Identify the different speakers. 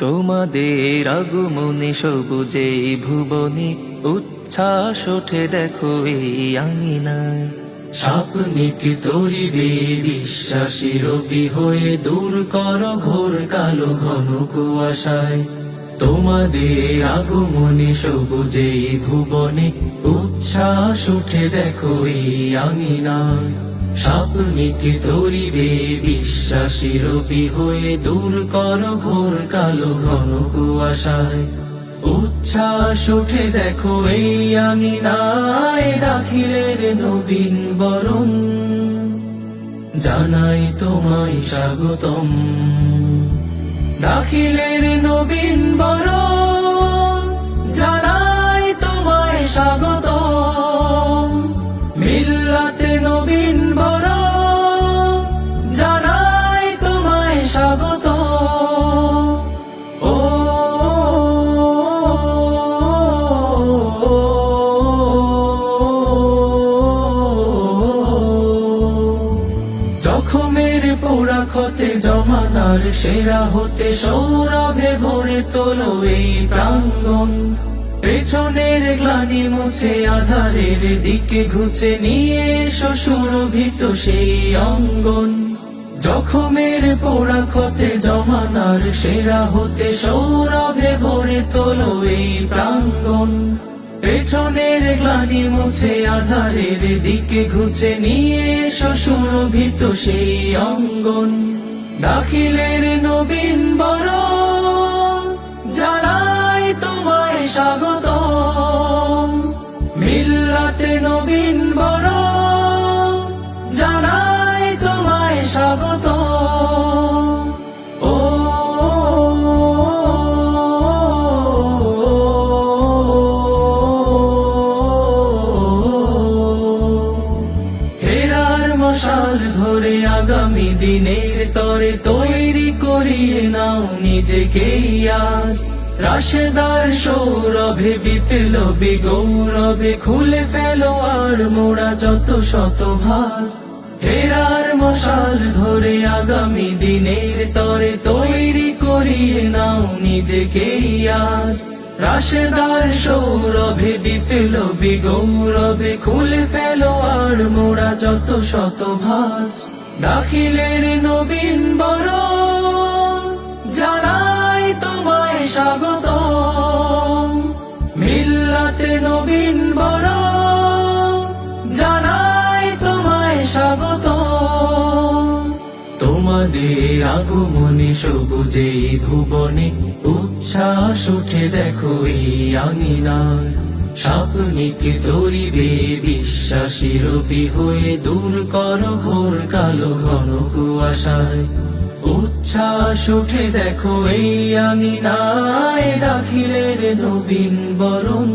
Speaker 1: তোমাদের আগমনে সবুজে ভুবনে উচ্ছ্বাস ওঠে দেখো এই আঙিনায়।
Speaker 2: স্বপ্নিক তরিবে বিশ্বাসী রবি হয়ে দূর কর ঘোর কালো ঘন কুয়াশায়। তোমাদের আগমনে সবুজে ভুবনে উচ্ছ্বাস উঠে দেখো এই আঙিনায়। স্বপ্নিক তরিবে বিশ্বাসী রবি হয়ে দূর কর ঘোর কালো ঘন কুয়াশায়। উচ্ছ্বাস উঠে দেখো এই আঙিনায়, দাখিলের নবীন বরণ জানাই তোমায় স্বাগতম। দাখিলের নবীন বরণ জানাই তোমায় স্বাগতম। মিল্লাতে নবীন বরণ জানাই তোমায় স্বাগতম। জখমের পোড়া ক্ষতে জমানার সেরা হতে সৌরভে ভরে তোলো এই প্রাঙ্গণ। পেছনের গ্লানি মুছে আধারের দিকে ঘুচে নিয়ে এসো সুরভিত সেই অঙ্গন। জখমের পোড়া ক্ষতে জমানার সেরা হতে সৌরভে ভরে তোলো এই প্রাঙ্গণ। পেছনের গ্লানি মুছে আধারের দিকে ঘুচে নিয়ে এসো সুরভিত সেই অঙ্গন। দাখিলের নবীন বরণ জানাই তোমায় স্বাগতম। মিল্লাতে নবীন বরণ জানাই তোমায় স্বাগতম। মশাল ধরে আগামী দিনের তরে তৈরি করিয়ে নাও নিজেকে আজ। রাশেদার সৌরভে বিপ্লবী গৌরবে খুলে ফেলো আর মোড়া যত শত ভাঁজ। ফেরার মশাল ধরে আগামী দিনের তরে তৈরি করিয়ে নাও নিজেকে আজ। রাশেদার সৌরভে বিপ্লবী গৌরবে খুলে ফেলো আর মোড়া যত শত ভাঁজ। দাখিলের নবীন বরণ জানাই তোমায় স্বাগতম। মিল্লাতে নবীন বরণ জানাই তোমায় স্বাগতম। তোমাদের আগমনে সবুজে ভুবনে উচ্ছ্বাস উঠে দেখো এই আঙিনায়। স্বপ্নিক তরিবে বিশ্বাসী রবি হয়ে দূর কর ঘোর কালো ঘন কুয়াশায়। উচ্ছ্বাস উঠে দেখো এই আঙিনায়, দাখিলের নবীন বরণ।